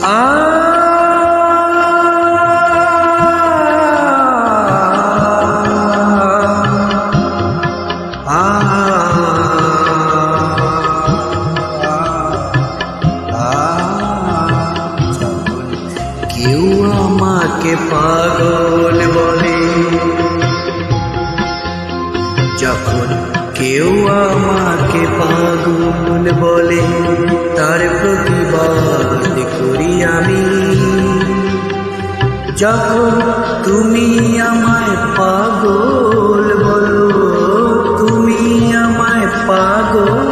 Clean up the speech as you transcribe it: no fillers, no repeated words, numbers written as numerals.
আ কেউ আমাকে পাগল বলে, যখন কেউ আমাকে পাগল বলে, তার প্রতিবাদ করি আমি। যখন তুমি আমায় পাগল বলো, তুমি আমায় পাগল